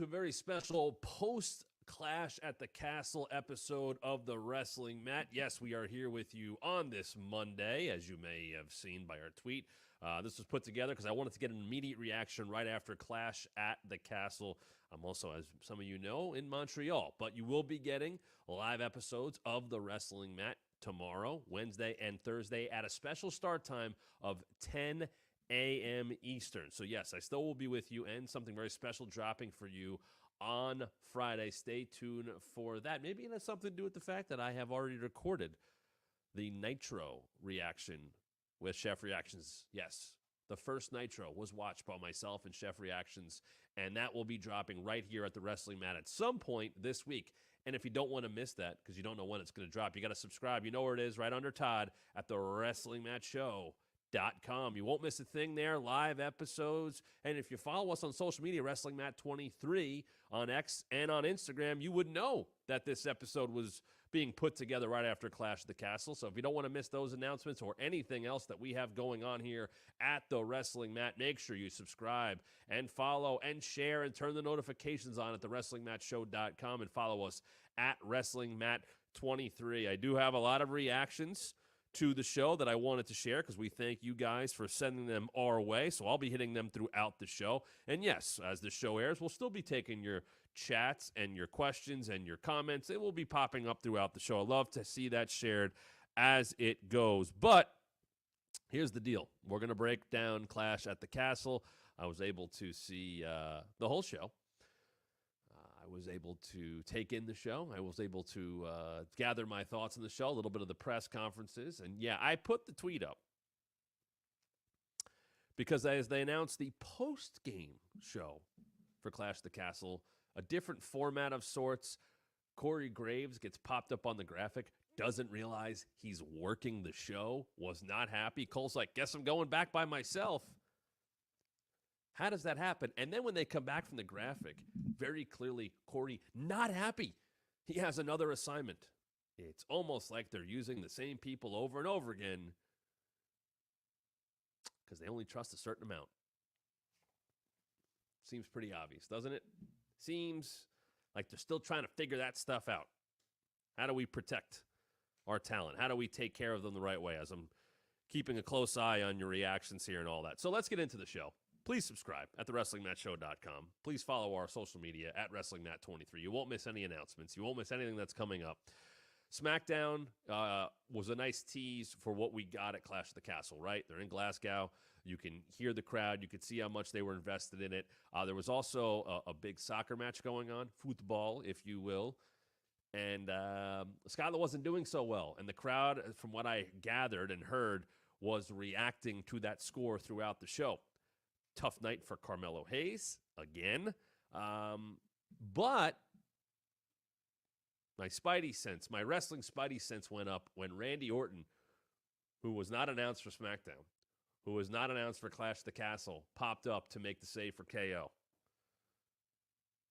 to a very special post-Clash at the Castle episode of the Wrestling Mat. Yes, we are here with you on this Monday, as you may have seen by our tweet. This was put together because I wanted to get an immediate reaction right after Clash at the Castle. I'm also, as some of you know, in Montreal, but you will be getting live episodes of the Wrestling Mat tomorrow, Wednesday, and Thursday at a special start time of 10 a.m. Eastern. So yes, I still will be with you, and something very special dropping for you on Friday. Stay tuned for that. Maybe it has something to do with the fact that I have already recorded the Nitro reaction with Chef Reactions. Yes, the first Nitro was watched by myself and Chef Reactions, and that will be dropping right here at the Wrestling Mat at some point this week. And if you don't want to miss that, because you don't know when it's going to drop, you got to subscribe. You know where it is, right under Todd at the WrestlingMatShow.com. You won't miss a thing there, live episodes. And if you follow us on social media, WrestlingMat23 on X and on Instagram, you would know that this episode was being put together right after Clash of the Castle. So if you don't want to miss those announcements or anything else that we have going on here at the Wrestling Mat, make sure you subscribe and follow and share and turn the notifications on at the WrestlingMatShow.com and follow us at WrestlingMat23. I do have a lot of reactions to the show that I wanted to share because we thank you guys for sending them our way. So I'll be hitting them throughout the show. And yes, as the show airs, we'll still be taking your chats and your questions and your comments. It will be popping up throughout the show. I love to see that shared as it goes. But here's the deal. We're going to break down Clash at the Castle. I was able to see the whole show. I was able to take in the show. I was able to gather my thoughts on the show, a little bit of the press conferences. And yeah, I put the tweet up because as they announced the post-game show for Clash of the Castle, a different format of sorts, Corey Graves gets popped up on the graphic, doesn't realize he's working the show, was not happy. Cole's like, guess I'm going back by myself. How does that happen? And then when they come back from the graphic, very clearly, Corey, not happy. He has another assignment. It's almost like they're using the same people over and over again because they only trust a certain amount. Seems pretty obvious, doesn't it? Seems like they're still trying to figure that stuff out. How do we protect our talent? How do we take care of them the right way? As I'm keeping a close eye on your reactions here and all that. So let's get into the show. Please subscribe at thewrestlingmatshow.com. Please follow our social media at WrestlingMat23. You won't miss any announcements. You won't miss anything that's coming up. SmackDown was a nice tease for what we got at Clash of the Castle, right? They're in Glasgow. You can hear the crowd. You could see how much they were invested in it. There was also a big soccer match going on, football, if you will. And Skylar wasn't doing so well. And the crowd, from what I gathered and heard, was reacting to that score throughout the show. Tough night for Carmelo Hayes, again. But my spidey sense, my wrestling spidey sense went up when Randy Orton, who was not announced for SmackDown, who was not announced for Clash of the Castle, popped up to make the save for KO.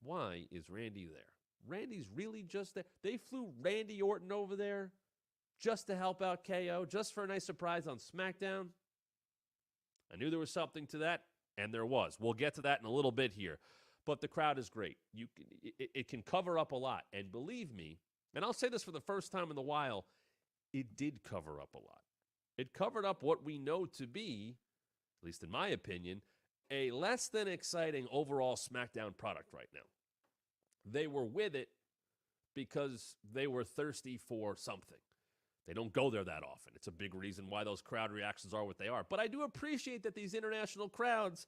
Why is Randy there? Randy's really just there. They flew Randy Orton over there just to help out KO, just for a nice surprise on SmackDown. I knew there was something to that. And there was. We'll get to that in a little bit here. But the crowd is great. It can cover up a lot. And believe me, and I'll say this for the first time in a while, it did cover up a lot. It covered up what we know to be, at least in my opinion, a less than exciting overall SmackDown product right now. They were with it because they were thirsty for something. They don't go there that often. It's a big reason why those crowd reactions are what they are. But I do appreciate that these international crowds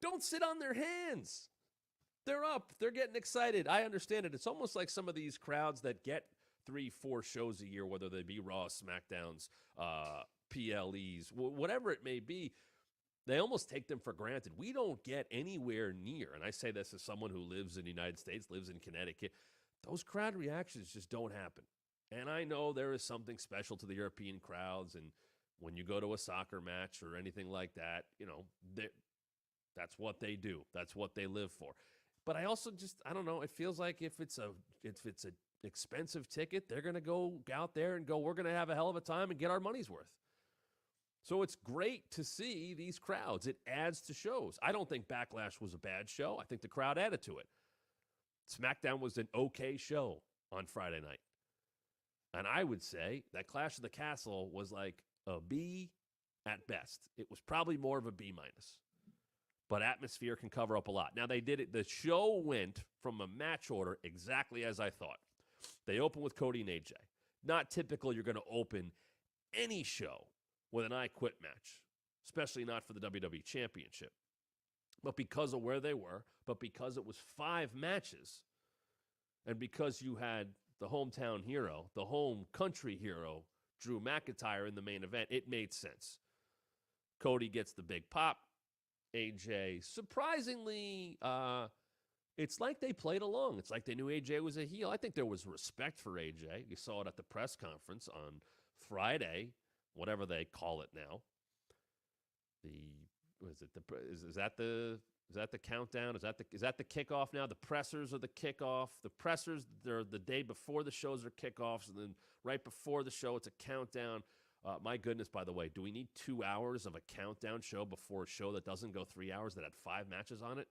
don't sit on their hands. They're up. They're getting excited. I understand it. It's almost like some of these crowds that get 3-4 shows a year, whether they be Raw, SmackDowns, PLEs, whatever it may be, they almost take them for granted. We don't get anywhere near, and I say this as someone who lives in the United States, lives in Connecticut, those crowd reactions just don't happen. And I know there is something special to the European crowds, and when you go to a soccer match or anything like that, you know, that's what they do. That's what they live for. But I also I don't know, it feels like if it's a expensive ticket, they're going to go out there and go, we're going to have a hell of a time and get our money's worth. So it's great to see these crowds. It adds to shows. I don't think Backlash was a bad show. I think the crowd added to it. SmackDown was an okay show on Friday night. And I would say that Clash of the Castle was like a B at best. It was probably more of a B minus. But atmosphere can cover up a lot. Now, they did it. The show went from a match order exactly as I thought. They opened with Cody and AJ. Not typical you're going to open any show with an I Quit match, especially not for the WWE Championship. But because of where they were, but because it was 5 matches, and because you had the hometown hero, the home country hero, Drew McIntyre in the main event, it made sense. Cody gets the big pop. AJ, surprisingly, it's like they played along. It's like they knew AJ was a heel. I think there was respect for AJ. You saw it at the press conference on Friday, whatever they call it now. Is that the countdown? Is that the kickoff now? The pressers are the kickoff. The pressers, they're the day before the shows are kickoffs, and then right before the show, it's a countdown. My goodness, by the way, do we need 2 hours of a countdown show before a show that doesn't go 3 hours that had 5 matches on it?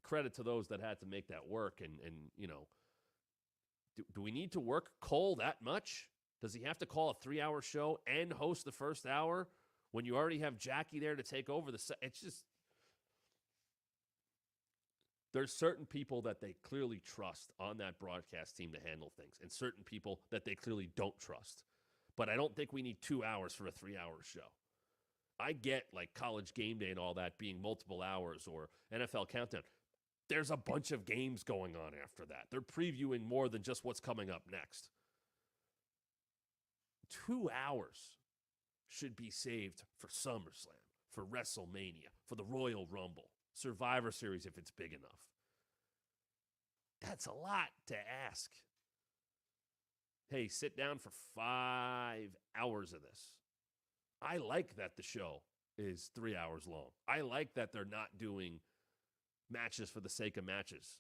Credit to those that had to make that work. And you know, do we need to work Cole that much? Does he have to call a 3-hour show and host the first hour when you already have Jackie there to take over the set? It's just, there's certain people that they clearly trust on that broadcast team to handle things, and certain people that they clearly don't trust. But I don't think we need 2 hours for a 3-hour show. I get like College Game Day and all that being multiple hours, or NFL Countdown. There's a bunch of games going on after that. They're previewing more than just what's coming up next. 2 hours should be saved for SummerSlam, for WrestleMania, for the Royal Rumble, Survivor Series if it's big enough. That's a lot to ask. Hey, sit down for 5 hours of this. I like that the show is 3 hours long. I like that they're not doing matches for the sake of matches.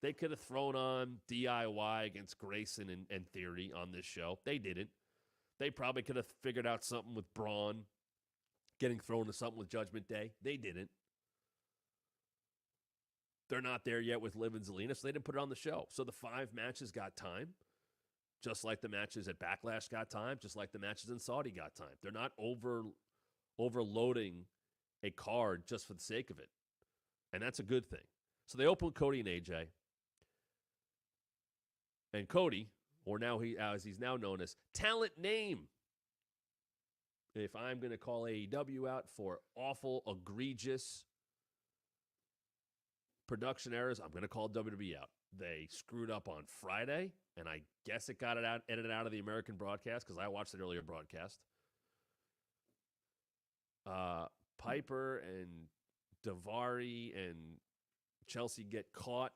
They could have thrown on DIY against Grayson and Theory on this show. They didn't. They probably could have figured out something with Braun getting thrown to something with Judgment Day. They didn't. They're not there yet with Liv and Zelina, so they didn't put it on the show. So the 5 matches got time, just like the matches at Backlash got time, just like the matches in Saudi got time. They're not overloading a card just for the sake of it. And that's a good thing. So they open with Cody and AJ. And Cody, or now as he's now known as Talent Name. If I'm going to call AEW out for awful, egregious production errors, I'm going to call WWE out. They screwed up on Friday, and I guess it got edited out of the American broadcast because I watched the earlier broadcast. Piper and Daivari and Chelsea get caught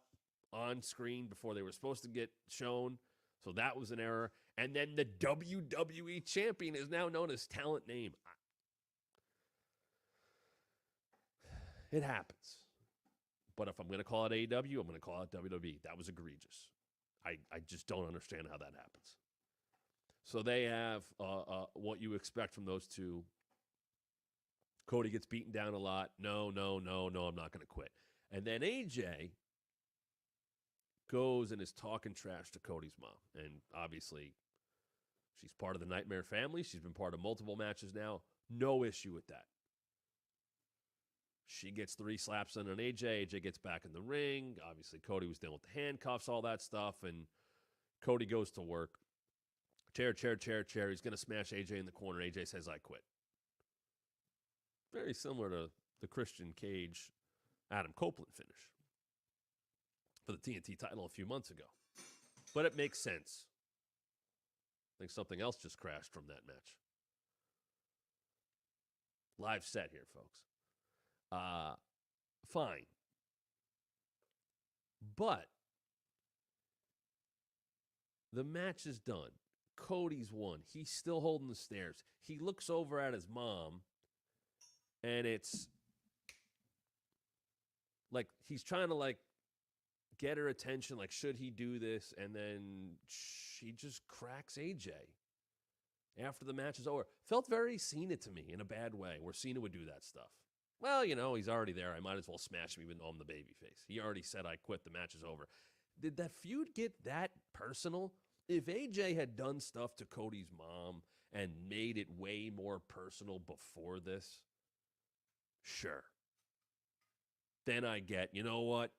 on screen before they were supposed to get shown. So that was an error. And then the WWE champion is now known as Talent Name. It happens. But if I'm going to call it AEW, I'm going to call it WWE. That was egregious. I just don't understand how that happens. So they have what you expect from those two. Cody gets beaten down a lot. No, I'm not going to quit. And then AJ goes and is talking trash to Cody's mom. And obviously, she's part of the Nightmare family. She's been part of multiple matches now. No issue with that. She gets 3 slaps on AJ. AJ gets back in the ring. Obviously, Cody was dealing with the handcuffs, all that stuff. And Cody goes to work. Chair. He's going to smash AJ in the corner. AJ says, I quit. Very similar to the Christian Cage, Adam Copeland finish for the TNT title a few months ago. But it makes sense. I think something else just crashed from that match. Live set here, folks. Fine. But the match is done. Cody's won. He's still holding the stairs. He looks over at his mom, and it's like he's trying to like get her attention, like should he do this? And then she just cracks AJ. after the match is over. Felt very Cena to me in a bad way, where Cena would do that stuff. Well, he's already there. I might as well smash him even though I'm the babyface. He already said I quit. The match is over. Did that feud get that personal? If AJ had done stuff to Cody's mom and made it way more personal before this, sure. Then I get, you know what?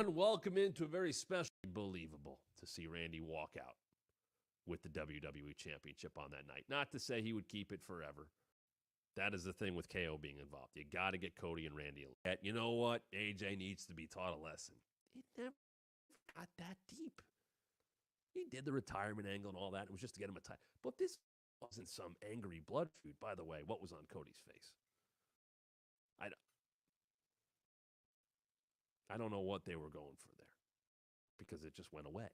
Welcome into a very special, believable to see Randy walk out with the WWE Championship on that night. Not to say he would keep it forever. That is the thing with KO being involved. You got to get Cody and Randy. You know what? AJ needs to be taught a lesson. It never got that deep. He did the retirement angle and all that. It was just to get him a title. But this wasn't some angry blood feud. By the way, what was on Cody's face? I don't know what they were going for there because it just went away.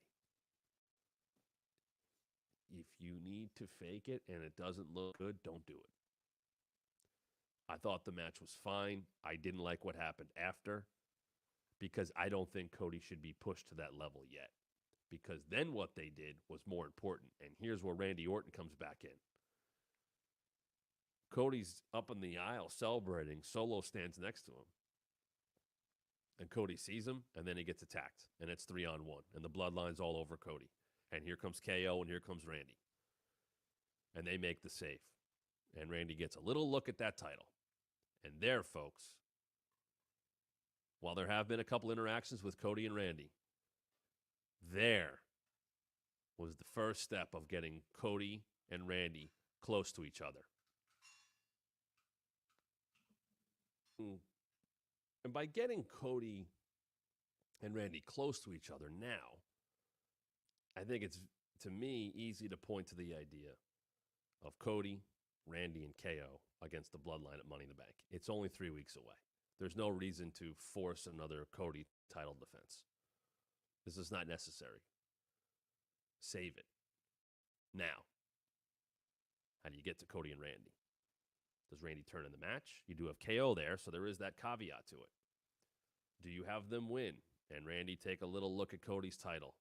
If you need to fake it and it doesn't look good, don't do it. I thought the match was fine. I didn't like what happened after because I don't think Cody should be pushed to that level yet. Because then what they did was more important. And here's where Randy Orton comes back in. Cody's up in the aisle celebrating. Solo stands next to him. And Cody sees him, and then he gets attacked. And it's 3-on-1. And the bloodline's all over Cody. And here comes KO, and here comes Randy. And they make the save. And Randy gets a little look at that title. And there, folks, while there have been a couple interactions with Cody and Randy, there was the first step of getting Cody and Randy close to each other. And by getting Cody and Randy close to each other now, I think it's, to me, easy to point to the idea of Cody, Randy, and KO against the Bloodline at Money in the Bank. It's only 3 weeks away. There's no reason to force another Cody title defense. This is not necessary. Save it. Now, how do you get to Cody and Randy? Does Randy turn in the match? You do have KO there, so there is that caveat to it. Do you have them win and Randy take a little look at Cody's title?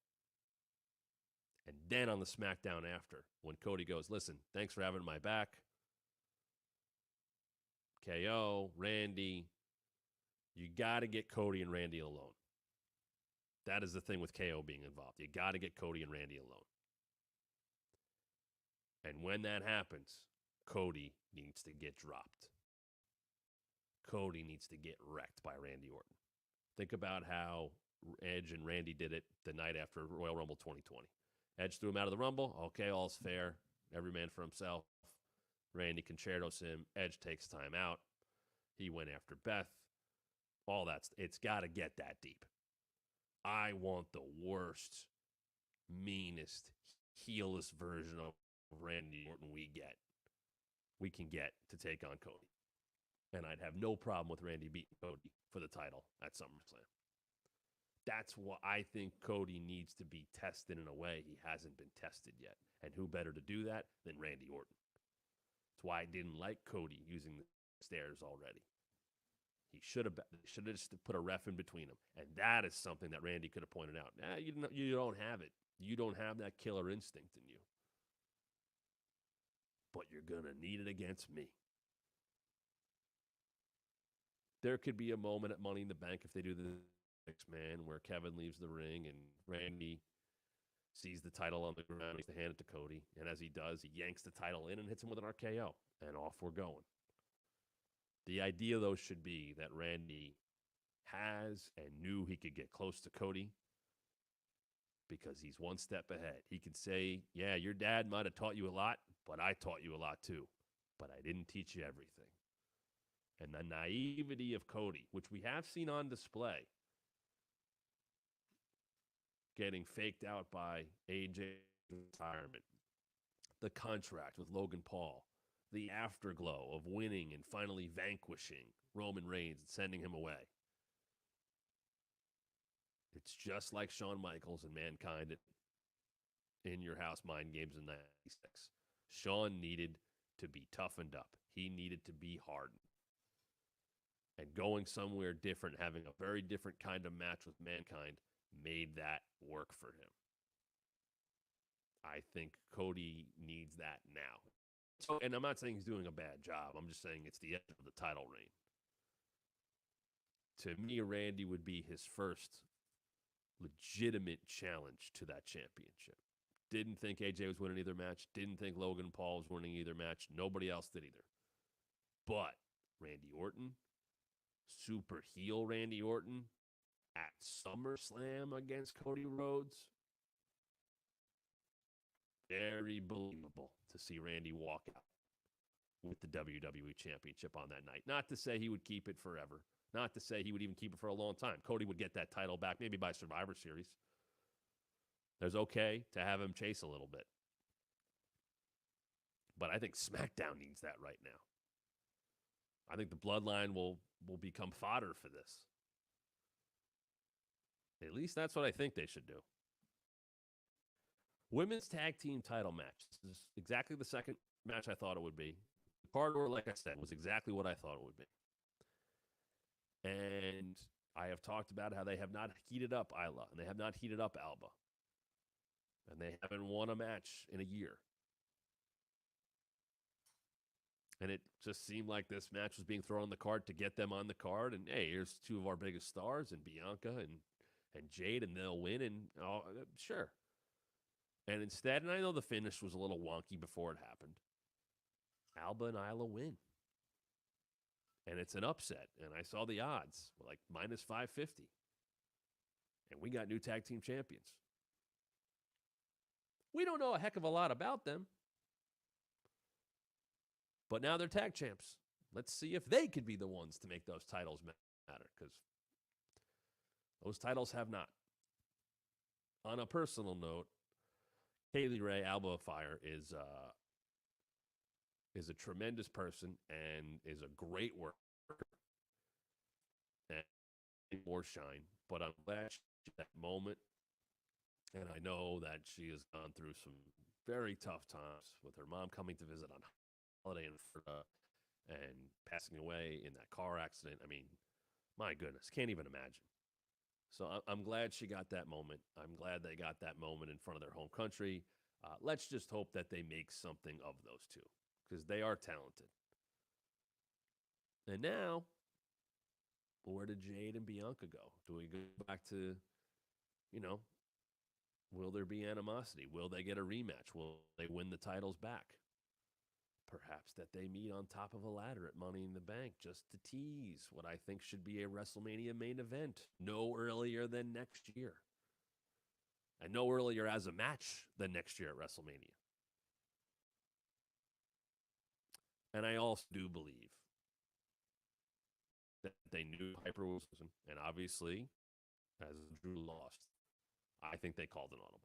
And then on the SmackDown after, when Cody goes, listen, thanks for having my back. KO, Randy, you got to get Cody and Randy alone. That is the thing with KO being involved. You got to get Cody and Randy alone. And when that happens, Cody needs to get dropped. Cody needs to get wrecked by Randy Orton. Think about how Edge and Randy did it the night after Royal Rumble 2020. Edge threw him out of the Rumble. Okay, all's fair. Every man for himself. Randy concertos him. Edge takes time out. He went after Beth. All that's, it's got to get that deep. I want the worst, meanest, heelless version of Randy Orton we can get to take on Cody. And I'd have no problem with Randy beating Cody for the title at SummerSlam. That's why I think Cody needs to be tested in a way he hasn't been tested yet. And who better to do that than Randy Orton? That's why I didn't like Cody using the stairs already. He should have just put a ref in between them. And that is something that Randy could have pointed out. You don't have it. You don't have that killer instinct in you. But you're going to need it against me. There could be a moment at Money in the Bank if they do the man where Kevin leaves the ring and Randy sees the title on the ground. He's to hand it to Cody. And as he does, he yanks the title in and hits him with an RKO. And off we're going. The idea, though, should be that Randy has and knew he could get close to Cody because he's one step ahead. He could say, yeah, your dad might have taught you a lot, but I taught you a lot too. But I didn't teach you everything. And the naivety of Cody, which we have seen on display, getting faked out by AJ's retirement, the contract with Logan Paul, the afterglow of winning and finally vanquishing Roman Reigns and sending him away. It's just like Shawn Michaels and Mankind in Your House Mind Games in '96. Shawn needed to be toughened up. He needed to be hardened. And going somewhere different, having a very different kind of match with Mankind, made that work for him. I think Cody needs that now. So, and I'm not saying he's doing a bad job. I'm just saying it's the end of the title reign. To me, Randy would be his first legitimate challenge to that championship. Didn't think AJ was winning either match. Didn't think Logan Paul was winning either match. Nobody else did either. But Randy Orton, super heel Randy Orton, at SummerSlam against Cody Rhodes, very believable to see Randy walk out with the WWE Championship on that night. Not to say he would keep it forever. Not to say he would even keep it for a long time. Cody would get that title back maybe by Survivor Series. There's okay to have him chase a little bit. But I think SmackDown needs that right now. I think the Bloodline will become fodder for this. At least that's what I think they should do. Women's tag team title match. This is exactly the second match I thought it would be. The card order, like I said, was exactly what I thought it would be. And I have talked about how they have not heated up Isla, and they have not heated up Alba. And they haven't won a match in a year. And it just seemed like this match was being thrown on the card to get them on the card. And, hey, here's two of our biggest stars, and Bianca and Jade, and they'll win. And sure. And instead, and I know the finish was a little wonky before it happened, Alba and Isla win. And it's an upset. And I saw the odds, like minus 550. And we got new tag team champions. We don't know a heck of a lot about them. But now they're tag champs. Let's see if they could be the ones to make those titles matter, because those titles have not. On a personal note, Kaylee Ray, Alba Fire, is a tremendous person and is a great worker. And more shine. But I'm glad she had that moment. And I know that she has gone through some very tough times with her mom coming to visit on holiday in Florida and passing away in that car accident. I mean, my goodness, can't even imagine. So I'm glad she got that moment. I'm glad they got that moment in front of their home country. Let's just hope that they make something of those two because they are talented. And now, where did Jade and Bianca go? Do we go back to, you know, will there be animosity? Will they get a rematch? Will they win the titles back? Perhaps that they meet on top of a ladder at Money in the Bank just to tease what I think should be a WrestleMania main event no earlier than next year. And no earlier as a match than next year at WrestleMania. And I also do believe that they knew Piper was losing. And obviously, as Drew lost, I think they called an audible.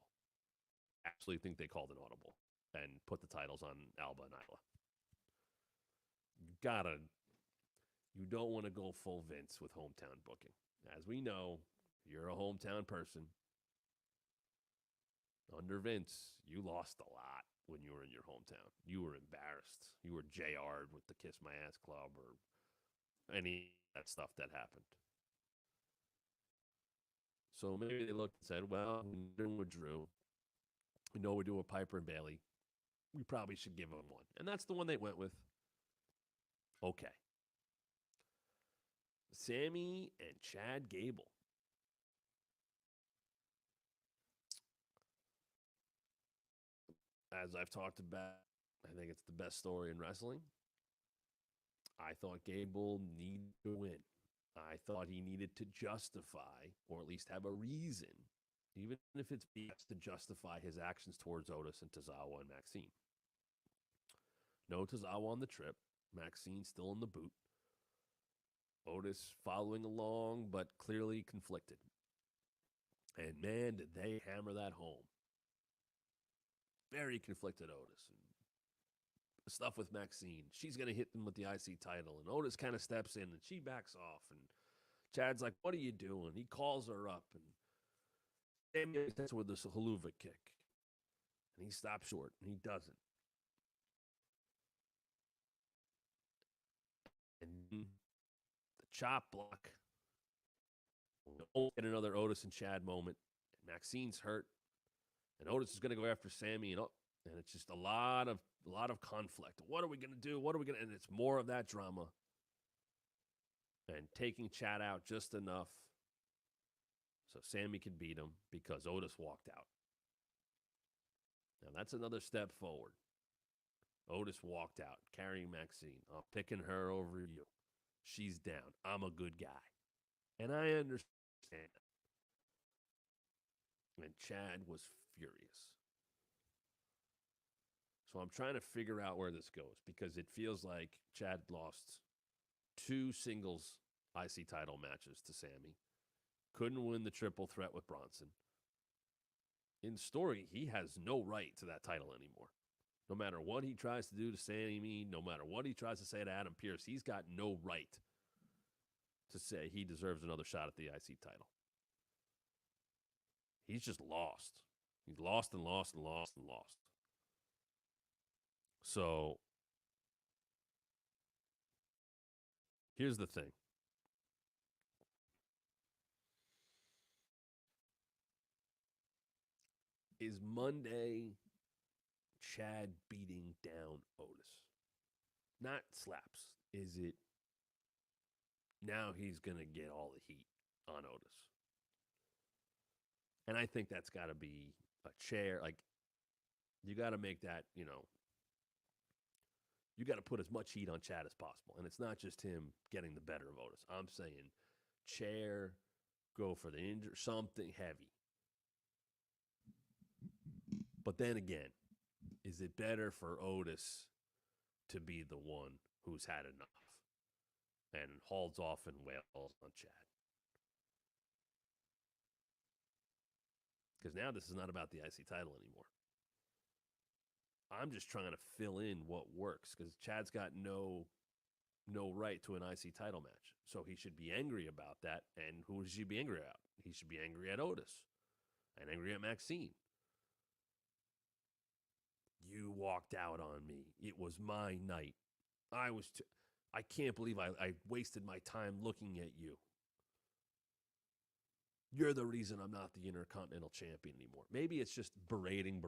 Absolutely think they called an audible and put the titles on Alba and Isla. You don't want to go full Vince with hometown booking. As we know, you're a hometown person. Under Vince, you lost a lot when you were in your hometown. You were embarrassed. You were JR'd with the Kiss My Ass Club or any of that stuff that happened. So maybe they looked and said, well, we're doing with Drew. We know we're doing with Piper and Bayley. We probably should give them one. And that's the one they went with. Okay. Sammy and Chad Gable. As I've talked about, I think it's the best story in wrestling. I thought Gable needed to win. I thought he needed to justify, or at least have a reason, even if it's BS, to justify his actions towards Otis and Tozawa and Maxine. No Tozawa on the trip. Maxine still in the boot. Otis following along, but clearly conflicted. And man, did they hammer that home. Very conflicted Otis. And stuff with Maxine. She's going to hit them with the IC title. And Otis kind of steps in and she backs off. And Chad's like, what are you doing? He calls her up. And Damian hits her with this haluva kick. And he stops short. And he doesn't. And the chop block. We'll get another Otis and Chad moment. And Maxine's hurt. And Otis is going to go after Sammy, and it's just a lot of conflict. What are we going to do? What are we going to? And it's more of that drama. And taking Chad out just enough so Sammy could beat him because Otis walked out. Now that's another step forward. Otis walked out, carrying Maxine. I'm picking her over you. She's down. I'm a good guy. And I understand. And Chad was furious. So I'm trying to figure out where this goes because it feels like Chad lost 2 singles IC title matches to Sammy. Couldn't win the triple threat with Bronson. In story, he has no right to that title anymore. No matter what he tries to do to Sammy, no matter what he tries to say to Adam Pearce, he's got no right to say he deserves another shot at the IC title. He's just lost. He's lost and lost and lost and lost. So here's the thing. Is Monday Chad beating down Otis? Not slaps. Is it now he's going to get all the heat on Otis? And I think that's got to be a chair. Like, you got to make that, you got to put as much heat on Chad as possible. And it's not just him getting the better of Otis. I'm saying chair, go for the injury, something heavy. But then again, is it better for Otis to be the one who's had enough and hauls off and wails on Chad? Because now this is not about the IC title anymore. I'm just trying to fill in what works because Chad's got no right to an IC title match. So he should be angry about that. And who should he be angry at? He should be angry at Otis and angry at Maxine. You walked out on me. It was my night. I can't believe I wasted my time looking at you. You're the reason I'm not the Intercontinental Champion anymore. Maybe it's just berating.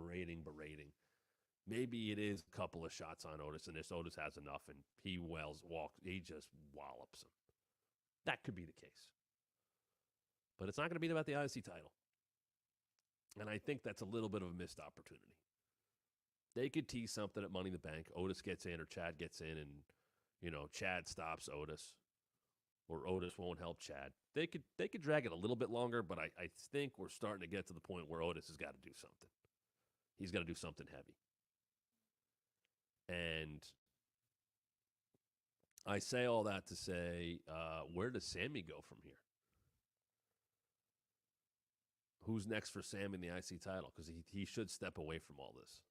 Maybe it is a couple of shots on Otis, and this Otis has enough, and he just wallops him. That could be the case. But it's not going to be about the IC title. And I think that's a little bit of a missed opportunity. They could tease something at Money in the Bank. Otis gets in or Chad gets in, and, Chad stops Otis. Or Otis won't help Chad. They could drag it a little bit longer, but I think we're starting to get to the point where Otis has got to do something. He's got to do something heavy. And I say all that to say, where does Sammy go from here? Who's next for Sammy in the IC title? Because he should step away from all this.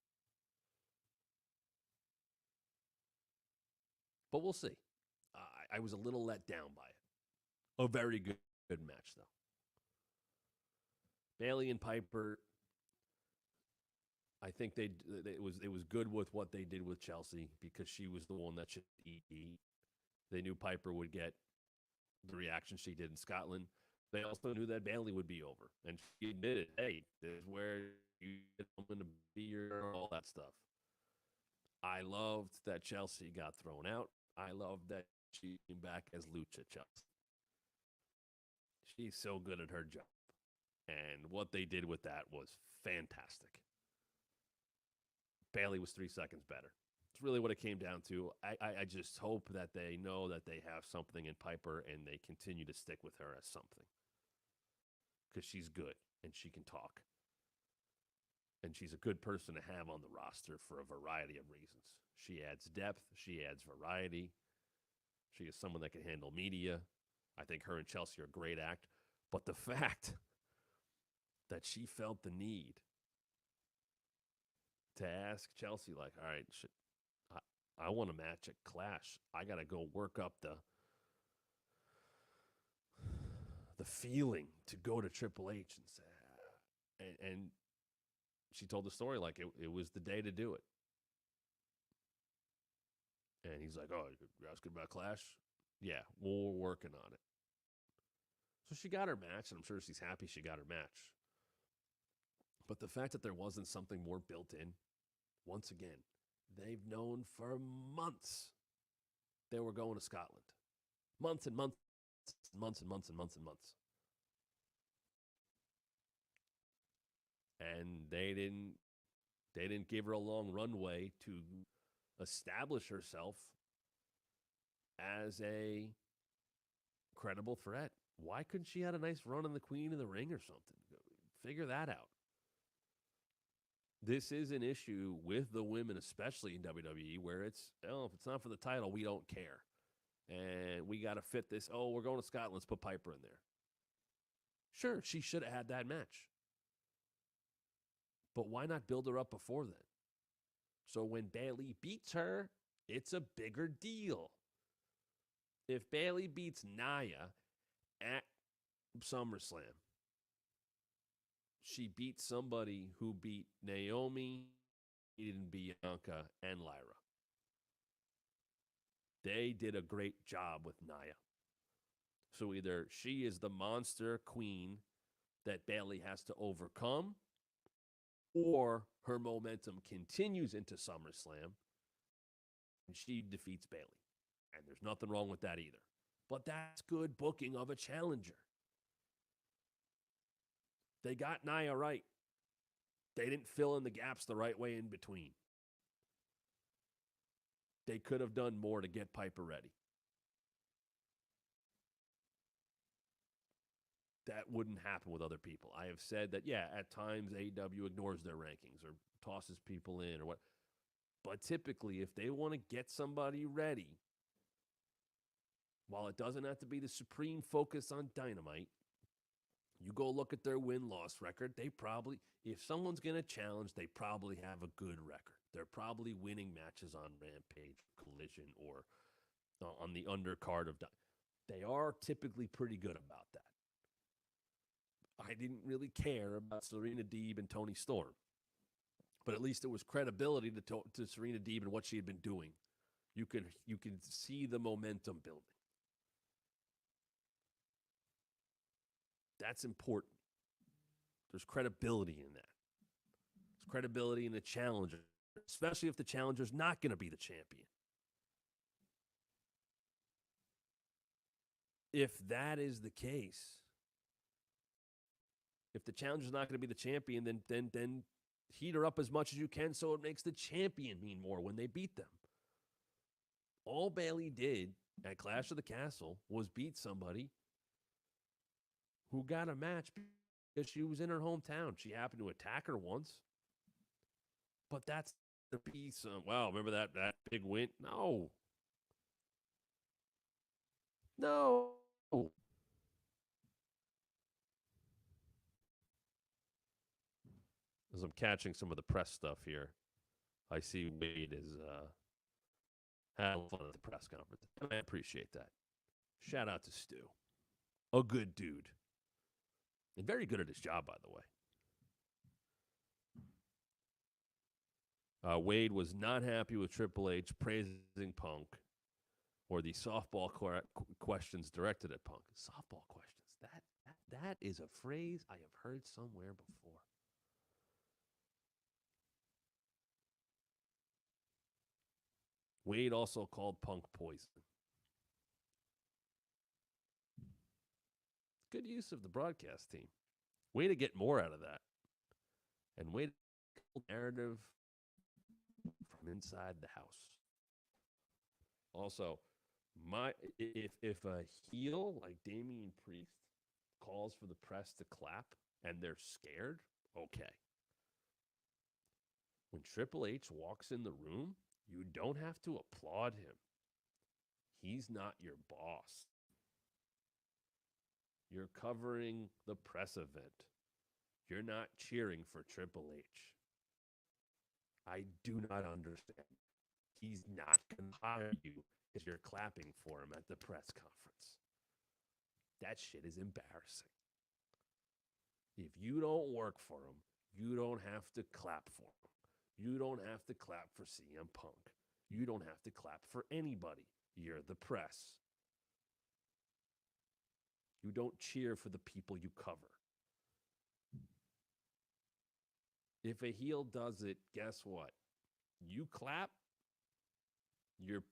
But we'll see. I was a little let down by it. A very good match, though. Bayley and Piper, I think it was good with what they did with Chelsea because she was the one that should eat. They knew Piper would get the reaction she did in Scotland. They also knew that Bayley would be over. And she admitted, hey, this is where you get someone to be here, all that stuff. I loved that Chelsea got thrown out. I loved that she came back as Lucha Chelsea. She's so good at her job. And what they did with that was fantastic. Bayley was 3 seconds better. It's really what it came down to. I just hope that they know that they have something in Piper and they continue to stick with her as something. Because she's good and she can talk. And she's a good person to have on the roster for a variety of reasons. She adds depth. She adds variety. She is someone that can handle media. I think her and Chelsea are a great act. But the fact that she felt the need to ask Chelsea, like, all right, I want a match at Clash. I got to go work up the feeling to go to Triple H and say, and she told the story like it was the day to do it. And he's like, oh, you're asking about Clash? Yeah, we're working on it. So she got her match, and I'm sure she's happy she got her match. But the fact that there wasn't something more built in, once again, they've known for months they were going to Scotland. Months and months and months and months and months and months. And they didn't give her a long runway to establish herself as a credible threat. Why couldn't she have a nice run in the Queen of the Ring or something? Figure that out. This is an issue with the women, especially in WWE, where if it's not for the title, we don't care. And we got to fit this. Oh, we're going to Scotland. Let's put Piper in there. Sure, she should have had that match. But why not build her up before then? So when Bayley beats her, it's a bigger deal. If Bayley beats Nia at SummerSlam, she beat somebody who beat Naomi, beaten Bianca, and Lyra. They did a great job with Nia. So either she is the monster queen that Bayley has to overcome, or her momentum continues into SummerSlam, and she defeats Bayley. And there's nothing wrong with that either. But that's good booking of a challenger. They got Nia right. They didn't fill in the gaps the right way in between. They could have done more to get Piper ready. That wouldn't happen with other people. I have said that, yeah, at times AEW ignores their rankings or tosses people in or what. But typically, if they want to get somebody ready, while it doesn't have to be the supreme focus on Dynamite, you go look at their win-loss record. They probably, if someone's going to challenge, they probably have a good record. They're probably winning matches on Rampage, Collision, or on the undercard of Dynamite. They are typically pretty good about that. I didn't really care about Serena Deeb and Toni Storm. but at least there was credibility to Serena Deeb and what she had been doing. You could see the momentum building. That's important. There's credibility in that. There's credibility in the challenger, especially if the challenger's not going to be the champion. If that is the case, if the challenger's not going to be the champion, then heat her up as much as you can so it makes the champion mean more when they beat them. All Bayley did at Clash of the Castle was beat somebody who got a match because she was in her hometown. She happened to attack her once. But that's the piece. Wow, remember that big win? No. As I'm catching some of the press stuff here, I see Wade is having fun at the press conference. And I appreciate that. Shout out to Stu. A good dude. And very good at his job, by the way. Wade was not happy with Triple H praising Punk or the softball questions directed at Punk. Softball questions. That is a phrase I have heard somewhere before. Wade also called Punk poison. Good use of the broadcast team. Way to get more out of that. And way to narrative from inside the house. Also, if a heel like Damian Priest calls for the press to clap and they're scared, okay. When Triple H walks in the room, you don't have to applaud him. He's not your boss. You're covering the press event. You're not cheering for Triple H. I do not understand. He's not going to hire you because you're clapping for him at the press conference. That shit is embarrassing. If you don't work for him, you don't have to clap for him. You don't have to clap for CM Punk. You don't have to clap for anybody. You're the press. You don't cheer for the people you cover. If a heel does it, guess what? You clap, you're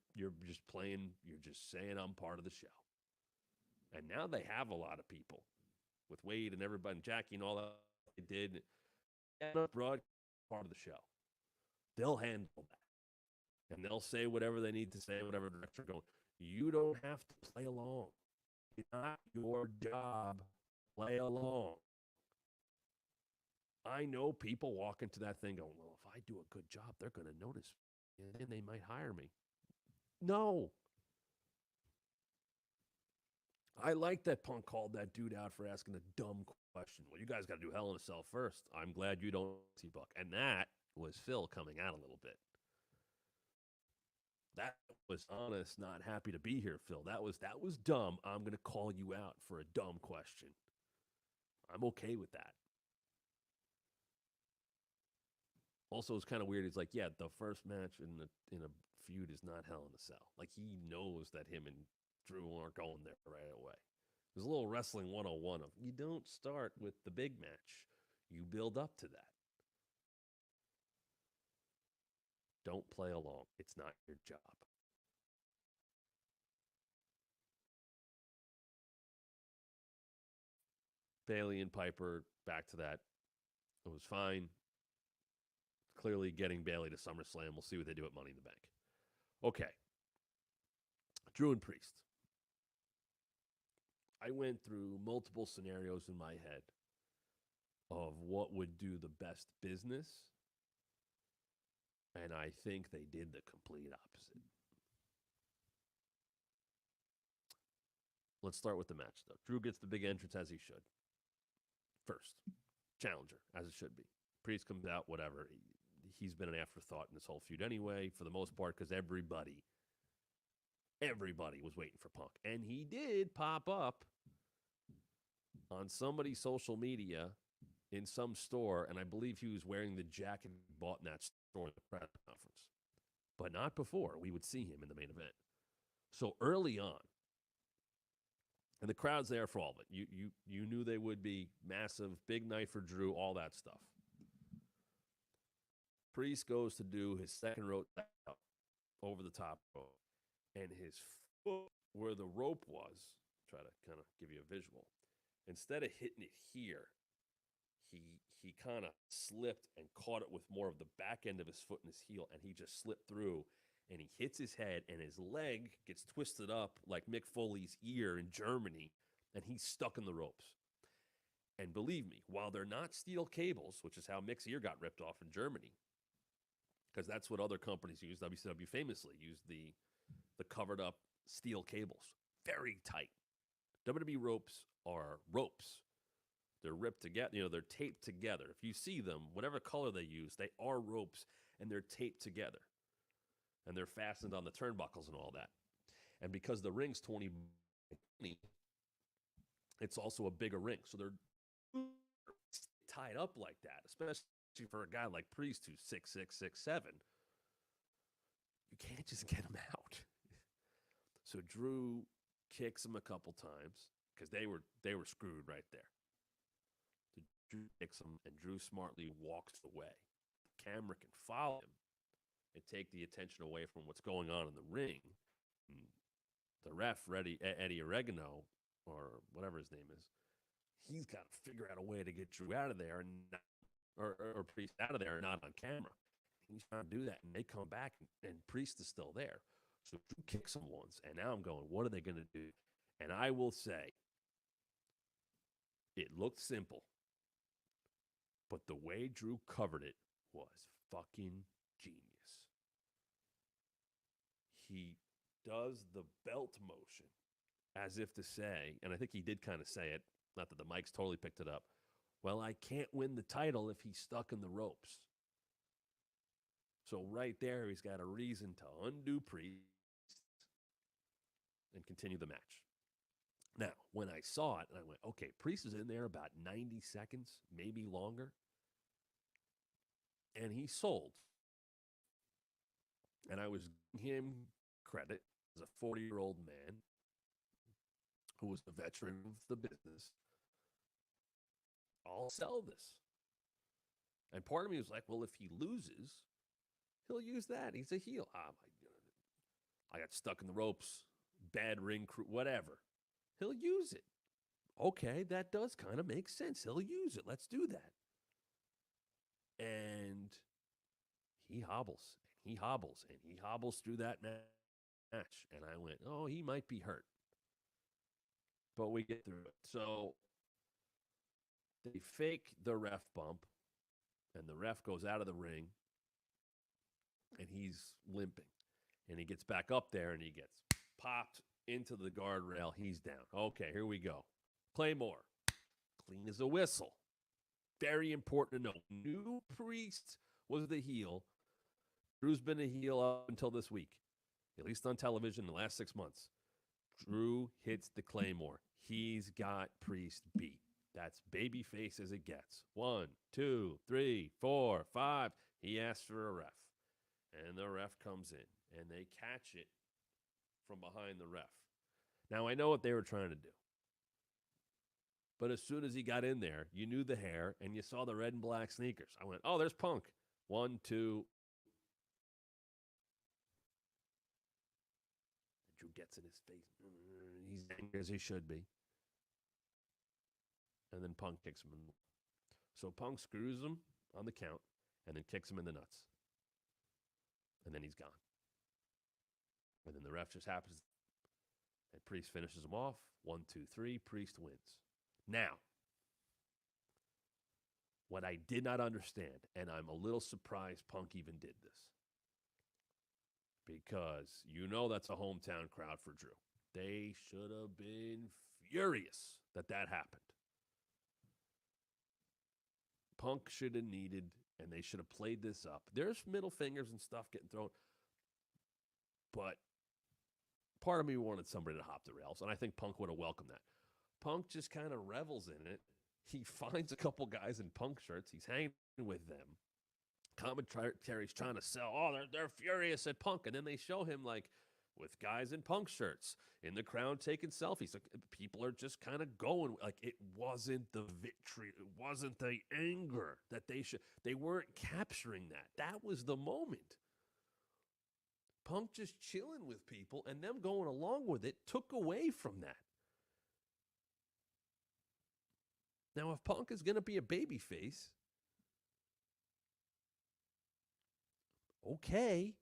just playing, you're just saying I'm part of the show. And now they have a lot of people with Wade and everybody, and Jackie and all that they did. And broad part of the show. They'll handle that. And they'll say whatever they need to say, whatever direction they're going. You don't have to play along. It's not your job. Play along. I know people walk into that thing going, well, if I do a good job, they're going to notice me, and then they might hire me. No. I like that Punk called that dude out for asking a dumb question. Well, you guys got to do Hell in a Cell first. I'm glad you don't see Buck. And that was Phil coming out a little bit. That was honest, not happy to be here, Phil. That was dumb. I'm going to call you out for a dumb question. I'm okay with that. Also, it's kind of weird. He's like, yeah, the first match in a feud is not Hell in a Cell. Like, he knows that him and Drew aren't going there right away. There's a little wrestling 101 of you don't start with the big match. You build up to that. Don't play along. It's not your job. Bayley and Piper, back to that. It was fine. Clearly getting Bayley to SummerSlam. We'll see what they do at Money in the Bank. Okay. Drew and Priest. I went through multiple scenarios in my head of what would do the best business, and I think they did the complete opposite. Let's start with the match, though. Drew gets the big entrance as he should. First, challenger, as it should be. Priest comes out, whatever. He's been an afterthought in this whole feud anyway, for the most part, because everybody was waiting for Punk. And he did pop up on somebody's social media in some store, and I believe he was wearing the jacket he bought in that store at the press conference. But not before we would see him in the main event. So early on, and the crowd's there for all of it. You knew they would be massive, big night for Drew, all that stuff. Priest goes to do his second rope over the top rope, and his foot where the rope was, try to kind of give you a visual, instead of hitting it here, he kind of slipped and caught it with more of the back end of his foot and his heel, and he just slipped through, and he hits his head, and his leg gets twisted up like Mick Foley's ear in Germany, and he's stuck in the ropes. And believe me, while they're not steel cables, which is how Mick's ear got ripped off in Germany, because that's what other companies use. WCW famously used the covered up steel cables. Very tight. WWE ropes are ropes. They're ripped together. They're taped together. If you see them, whatever color they use, they are ropes, and they're taped together. And they're fastened on the turnbuckles and all that. And because the ring's 20 by 20, it's also a bigger ring. So they're tied up like that, especially for a guy like Priest who's 6'6", 6'7". You can't just get him out. So Drew kicks him a couple times because they were screwed right there. So Drew kicks him, and Drew smartly walks away. The camera can follow him and take the attention away from what's going on in the ring. And the ref, Eddie Oregano, or whatever his name is, he's got to figure out a way to get Drew out of there and or Priest out of there and not on camera. He's trying to do that, and they come back, and Priest is still there. So Drew kicks him once, and now I'm going, what are they going to do? And I will say, it looked simple, but the way Drew covered it was fucking genius. He does the belt motion as if to say, and I think he did kind of say it, not that the mics totally picked it up, well, I can't win the title if he's stuck in the ropes. So right there, he's got a reason to undo Priest and continue the match. Now, when I saw it, and I went, okay, Priest is in there about 90 seconds, maybe longer, and he sold. And I was giving him credit as a 40-year-old man who was a veteran of the business. I'll sell this. And part of me was like, well, if he loses, he'll use that. He's a heel. My God. I got stuck in the ropes, bad ring crew, whatever. He'll use it. Okay, that does kind of make sense. He'll use it. Let's do that. And he hobbles, and he hobbles, and he hobbles through that match. And I went, oh, he might be hurt. But we get through it. So they fake the ref bump, and the ref goes out of the ring, and he's limping. And he gets back up there, and he gets popped into the guardrail. He's down. Okay, here we go. Claymore. Clean as a whistle. Very important to know. New Priest was the heel. Drew's been a heel up until this week, at least on television in the last 6 months. Drew hits the Claymore. He's got Priest beat. That's babyface as it gets. 1, 2, 3, 4, 5. He asks for a ref. And the ref comes in, and they catch it from behind the ref. Now, I know what they were trying to do. But as soon as he got in there, you knew the hair, and you saw the red and black sneakers. I went, oh, there's Punk. 1, 2. Drew gets in his face. He's angry as he should be. And then Punk kicks him in. So Punk screws him on the count and then kicks him in the nuts. And then he's gone. And then the ref just happens, and Priest finishes him off. 1, 2, 3. Priest wins. Now, what I did not understand, and I'm a little surprised Punk even did this, because you know that's a hometown crowd for Drew. They should have been furious that happened. Punk should have needed, and they should have played this up. There's middle fingers and stuff getting thrown, but part of me wanted somebody to hop the rails, and I think Punk would have welcomed that. Punk just kind of revels in it he finds a couple guys in Punk shirts. He's hanging with them. Commentary's trying to sell, they're furious at Punk. And then they show him, like, with guys in Punk shirts in the crowd taking selfies. Like, people are just kind of going. Like, it wasn't the victory. It wasn't the anger that they weren't capturing that. That was the moment. Punk just chilling with people and them going along with it took away from that. Now, if Punk is going to be a babyface, okay,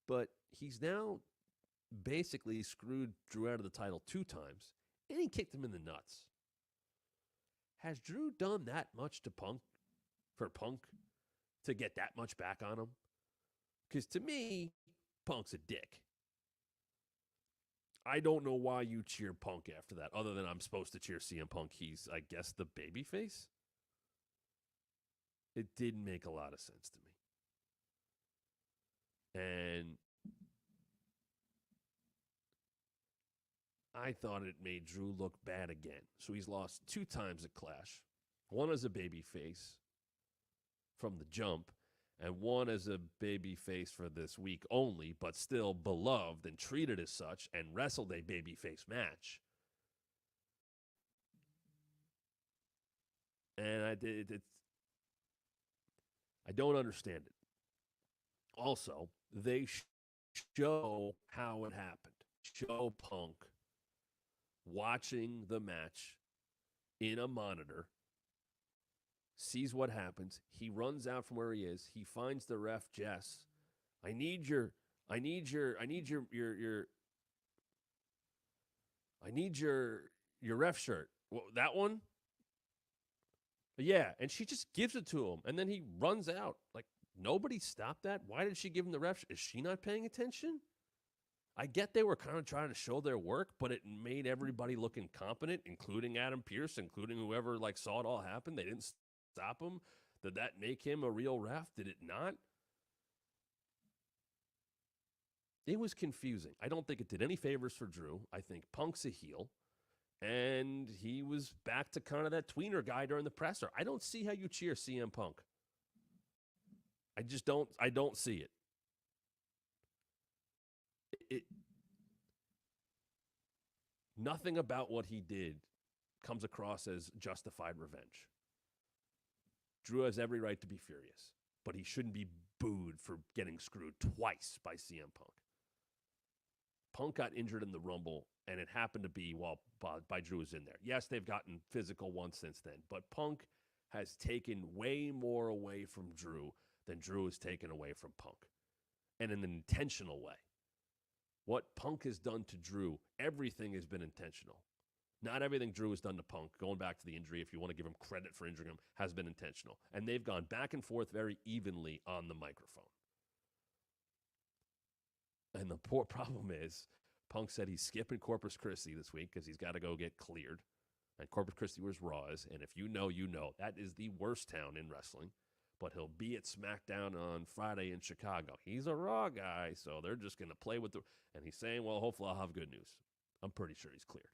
but he's now basically screwed Drew out of the title 2 times, and he kicked him in the nuts. Has Drew done that much to Punk, for Punk to get that much back on him? Because to me, Punk's a dick. I don't know why you cheer Punk after that, other than I'm supposed to cheer CM Punk. He's, I guess, the babyface. It didn't make a lot of sense to me. And I thought it made Drew look bad again. So he's lost 2 times at Clash. One as a babyface from the jump, and one as a babyface for this week only, but still beloved and treated as such and wrestled a babyface match. And I don't understand it. Also, they show how it happened. Show Punk watching the match in a monitor, sees what happens. He runs out from where he is. He finds the ref, Jess. I need your ref shirt. Well, that one? Yeah, and she just gives it to him, and then he runs out. Like, nobody stopped that? Why did she give him the ref? Is she not paying attention? I get they were kind of trying to show their work, but it made everybody look incompetent, including Adam Pearce, including whoever saw it all happen. They didn't stop him. Did that make him a real ref? Did it not? It was confusing. I don't think it did any favors for Drew. I think Punk's a heel, and he was back to kind of that tweener guy during the presser. I don't see how you cheer CM Punk. I just don't. I don't see it. Nothing about what he did comes across as justified revenge. Drew has every right to be furious, but he shouldn't be booed for getting screwed twice by CM Punk. Punk got injured in the Rumble, and it happened to be while by Drew was in there. Yes, they've gotten physical once since then, but Punk has taken way more away from Drew than Drew has taken away from Punk, and in an intentional way. What Punk has done to Drew, everything has been intentional. Not everything Drew has done to Punk, going back to the injury, if you want to give him credit for injuring him, has been intentional. And they've gone back and forth very evenly on the microphone. And the poor problem is, Punk said he's skipping Corpus Christi this week because he's got to go get cleared. And Corpus Christi was Raw's. And if you know, you know. That is the worst town in wrestling. But he'll be at SmackDown on Friday in Chicago. He's a Raw guy, so they're just going to play with the... And he's saying, well, hopefully I'll have good news. I'm pretty sure he's cleared.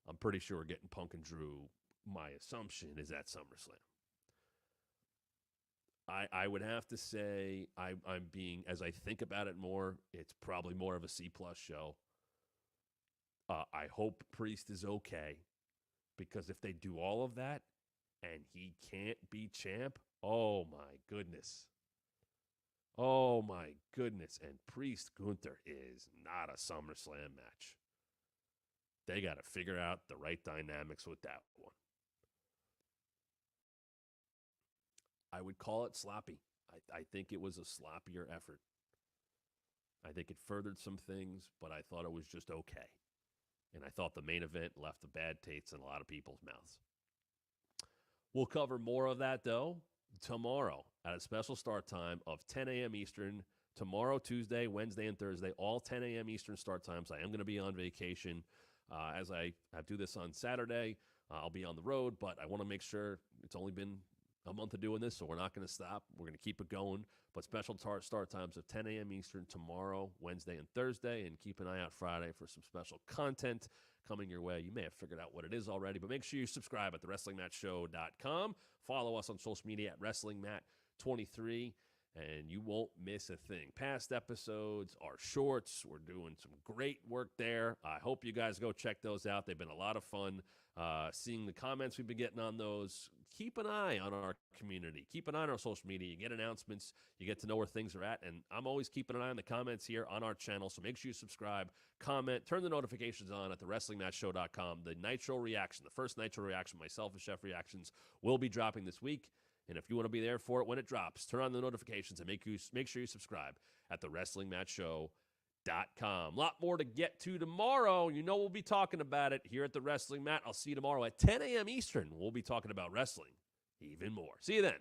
I'm pretty sure we're getting Punk and Drew. My assumption is at SummerSlam. I would have to say, I'm being, as I think about it more, it's probably more of a C+ show. I hope Priest is okay, because if they do all of that and he can't be champ, oh my goodness. Oh my goodness. And Priest Gunther is not a SummerSlam match. They got to figure out the right dynamics with that one. I would call it sloppy. I think it was a sloppier effort. I think it furthered some things, but I thought it was just okay. And I thought the main event left a bad taste in a lot of people's mouths. We'll cover more of that, though, tomorrow at a special start time of 10 a.m. Eastern. Tomorrow, Tuesday, Wednesday, and Thursday, all 10 a.m. Eastern start times. I am going to be on vacation. As I do this on Saturday, I'll be on the road, but I want to make sure it's only been a month of doing this, so we're not going to stop. We're going to keep it going. But special start times of 10 a.m. Eastern tomorrow, Wednesday, and Thursday, and keep an eye out Friday for some special content coming your way. You may have figured out what it is already, but make sure you subscribe at thewrestlingmatchshow.com. Follow us on social media at WrestlingMat23, and you won't miss a thing. Past episodes are shorts. We're doing some great work there. I hope you guys go check those out. They've been a lot of fun. Seeing the comments we've been getting on those. Keep an eye on our community. Keep an eye on our social media. You get announcements. You get to know where things are at. And I'm always keeping an eye on the comments here on our channel. So make sure you subscribe, comment, turn the notifications on at thewrestlingmatchshow.com. The Nitro Reaction, the first Nitro Reaction, myself and Chef Reactions, will be dropping this week. And if you want to be there for it when it drops, turn on the notifications and make sure you subscribe at thewrestlingmatchshow.com. A lot more to get to tomorrow. You know we'll be talking about it here at the Wrestling Mat. I'll see you tomorrow at 10 a.m. Eastern. We'll be talking about wrestling even more. See you then.